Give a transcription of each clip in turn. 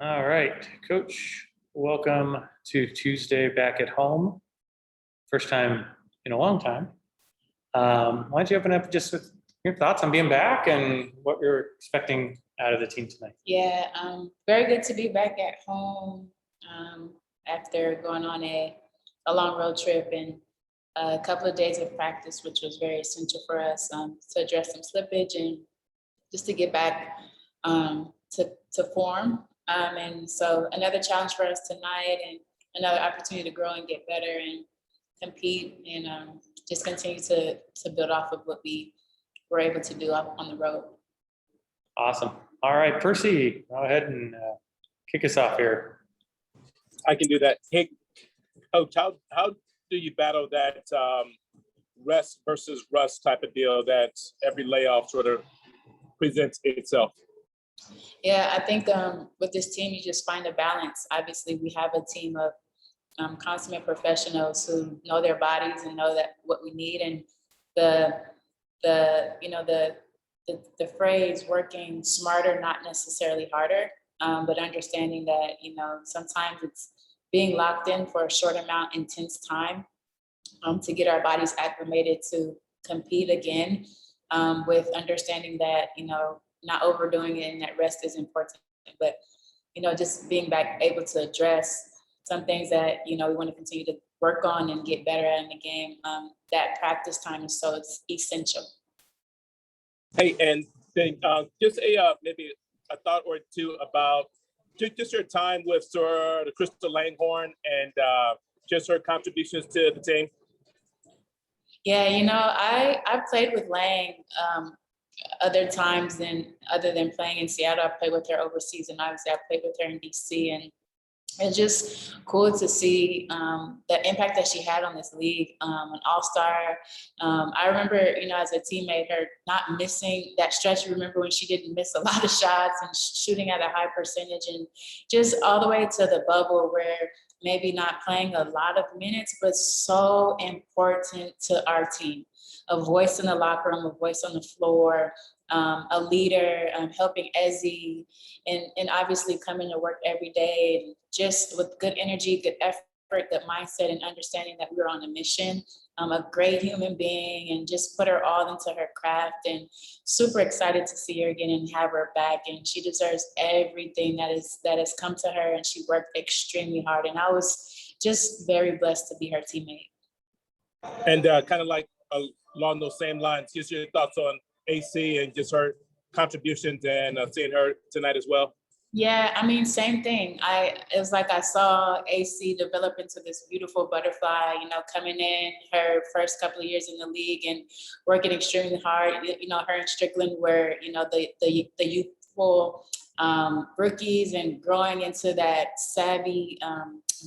All right, Coach, welcome to Tuesday back at home. First time in a long time. Why don't you open up just with your thoughts on being back and what you're expecting out of the team tonight? Yeah, very good to be back at home after going on a long road trip and a couple of days of practice, which was very essential for us to address some slippage and just to get back to form. And so another challenge for us tonight and another opportunity to grow and get better and compete and just continue to build off of what we were able to do on the road. Awesome. All right, Percy, go ahead and kick us off here. I can do that. Hey, Coach, how do you battle that rest versus rust type of deal that every layoff sort of presents itself? Yeah, I think with this team, you just find a balance. Obviously, we have a team of consummate professionals who know their bodies and know that what we need. And the phrase "working smarter, not necessarily harder," but understanding that sometimes it's being locked in for a short amount, intense time to get our bodies acclimated to compete again. With understanding that not overdoing it and that rest is important, but just being back able to address some things that we want to continue to work on and get better at in the game. That practice time is so it's essential. Hey, and then just maybe a thought or two about just your time with Sir Crystal Langhorne and just her contributions to the team. Yeah, I played with Lang other times other than playing in Seattle. I played with her overseas, and obviously I played with her in DC. And it's just cool to see the impact that she had on this league, an all-star. I remember, as a teammate, her not missing that stretch. Remember when she didn't miss a lot of shots and shooting at a high percentage, and just all the way to the bubble where maybe not playing a lot of minutes, but so important to our team. A voice in the locker room, a voice on the floor, a leader, helping Ezzy, and obviously coming to work every day, and just with good energy, good effort, good mindset, and understanding that we were on a mission. A great human being, and just put her all into her craft, and super excited to see her again and have her back. And she deserves everything that has come to her, and she worked extremely hard. And I was just very blessed to be her teammate. And kind of like along those same lines, just your thoughts on AC and just her contributions and seeing her tonight as well. Yeah, I mean, same thing. It was like I saw AC develop into this beautiful butterfly, coming in her first couple of years in the league and working extremely hard. Her and Strickland were, the youthful rookies, and growing into that savvy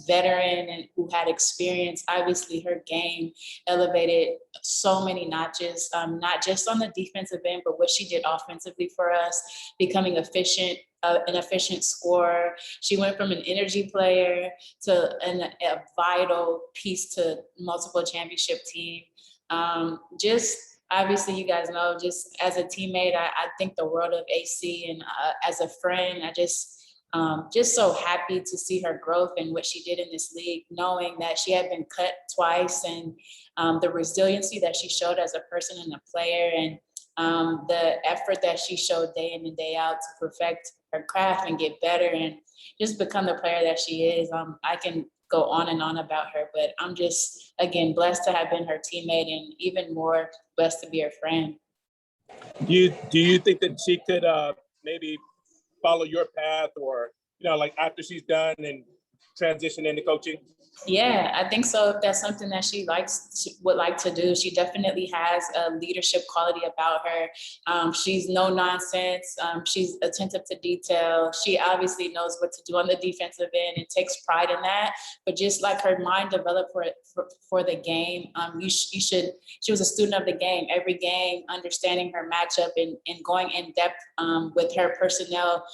veteran and who had experience. Obviously, her game elevated so many notches, not just on the defensive end, but what she did offensively for us, becoming an efficient scorer. She went from an energy player to a vital piece to multiple championship team. Just obviously, you guys know, just as a teammate, I think the world of AC, and as a friend, I just so happy to see her growth and what she did in this league, knowing that she had been cut twice, and the resiliency that she showed as a person and a player, and the effort that she showed day in and day out to perfect her craft and get better and just become the player that she is. I can go on and on about her, but I'm just, again, blessed to have been her teammate, and even more blessed to be her friend. Do you think that she could maybe follow your path, or like after she's done and transition into coaching? Yeah, I think so. If that's something that she would like to do, she definitely has a leadership quality about her. She's no nonsense. She's attentive to detail. She obviously knows what to do on the defensive end and takes pride in that. But just like her mind developed for the game, she was a student of the game. Every game, understanding her matchup and going in depth with her personnel.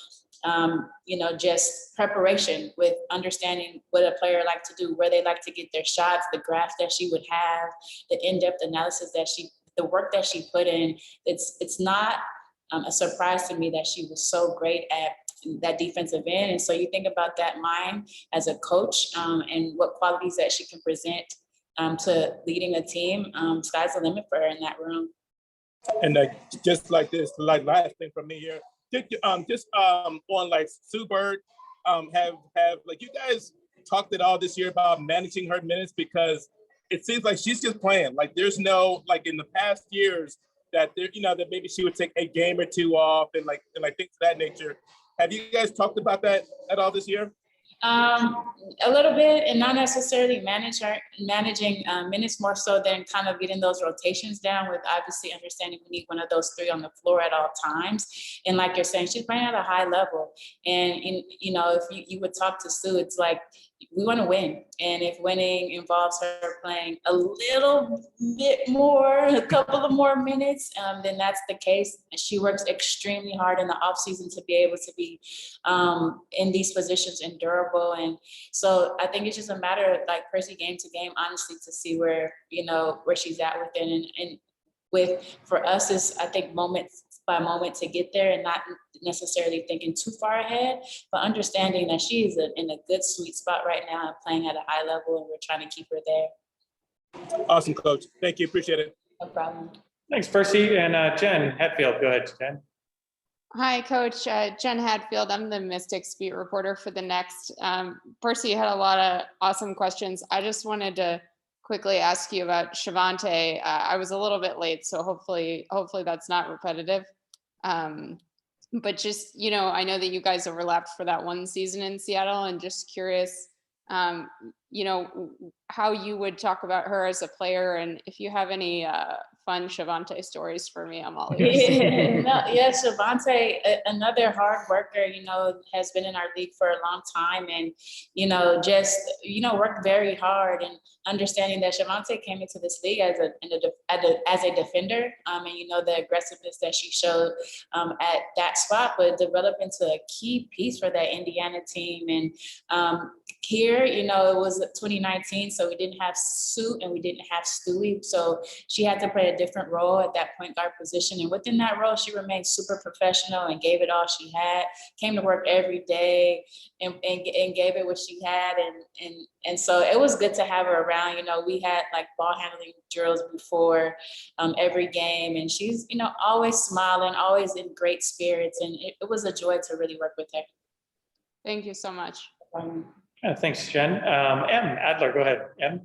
Just preparation with understanding what a player like to do, where they like to get their shots, the graphs that she would have, the in-depth analysis the work that she put in. It's not a surprise to me that she was so great at that defensive end. And so you think about that mind as a coach and what qualities that she can present to leading a team. Sky's the limit for her in that room. And just like this, like last thing from me here, on like Sue Bird, have like you guys talked at all this year about managing her minutes, because it seems like she's just playing. Like there's no, like in the past years that there, that maybe she would take a game or two off and like things of that nature. Have you guys talked about that at all this year? A little bit, and not necessarily managing minutes, more so than kind of getting those rotations down, with obviously understanding we need one of those three on the floor at all times. And like you're saying, she's playing at a high level. And if you would talk to Sue, it's like, we want to win. And if winning involves her playing a little bit more, a couple of more minutes, then that's the case. She works extremely hard in the off season to be able to be in these positions and durable. And so I think it's just a matter of like Percy game to game, honestly, to see where she's at with it. And for us is, I think, moments by moment to get there, and not necessarily thinking too far ahead, but understanding that she is in a good sweet spot right now and playing at a high level, and we're trying to keep her there. Awesome, Coach. Thank you. Appreciate it. No problem. Thanks, Percy. And Jen Hatfield, go ahead, Jen. Hi, Coach. Jen Hadfield. I'm the Mystics beat reporter for the Next. Percy had a lot of awesome questions. I just wanted to quickly ask you about Shavante. I was a little bit late, so hopefully that's not repetitive. But just, I know that you guys overlapped for that one season in Seattle, and just curious, how you would talk about her as a player, and if you have any fun Shavante stories for me, I'm all ears. Shavante, another hard worker, has been in our league for a long time, and worked very hard, and understanding that Shavante came into this league as a defender, and the aggressiveness that she showed at that spot, but developed into a key piece for that Indiana team. And here, it was 2019, so we didn't have Sue and we didn't have Stewie, so she had to play a different role at that point guard position. And within that role, she remained super professional and gave it all she had, came to work every day and gave it what she had. And so it was good to have her around. We had like ball handling drills before every game, and she's, always smiling, always in great spirits. And it was a joy to really work with her. Thank you so much. Thanks, Jen. M. Adler, go ahead. M.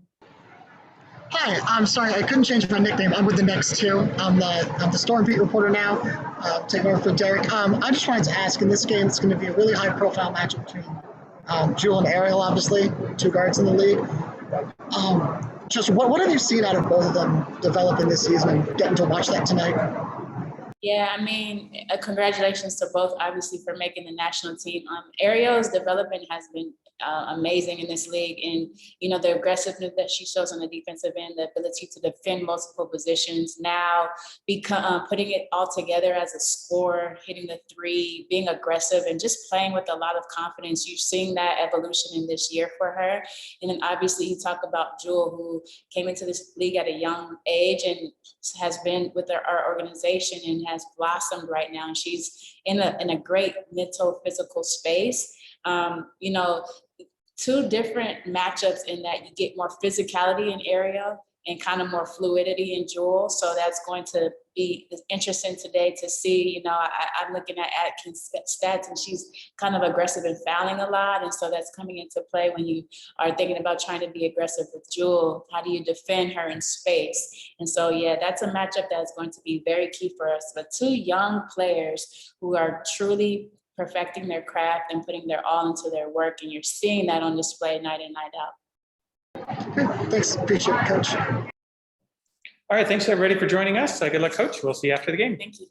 Hi, I'm sorry, I couldn't change my nickname. I'm with the Next too. I'm the Storm beat reporter now, taking over for Derek. I just wanted to ask, in this game, it's going to be a really high-profile matchup between Jewel and Ariel, obviously, two guards in the league. Just what have you seen out of both of them developing this season and getting to watch that tonight? Yeah, congratulations to both, obviously, for making the national team. Ariel's development has been amazing in this league, and the aggressiveness that she shows on the defensive end, the ability to defend multiple positions, now putting it all together as a scorer, hitting the three, being aggressive, and just playing with a lot of confidence. You're seeing that evolution in this year for her. And then obviously you talk about Jewel, who came into this league at a young age and has been with our organization and has blossomed right now. And she's in a great mental, physical space. Two different matchups in that you get more physicality in Ariel and kind of more fluidity in Jewel. So that's going to be interesting today to see. I'm looking at Atkins' stats, and she's kind of aggressive and fouling a lot. And so that's coming into play when you are thinking about trying to be aggressive with Jewel. How do you defend her in space? And so, yeah, that's a matchup that's going to be very key for us. But two young players who are truly perfecting their craft and putting their all into their work. And you're seeing that on display night in, night out. Okay, thanks. Appreciate it, Coach. All right, thanks everybody for joining us. Good luck, Coach. We'll see you after the game. Thank you.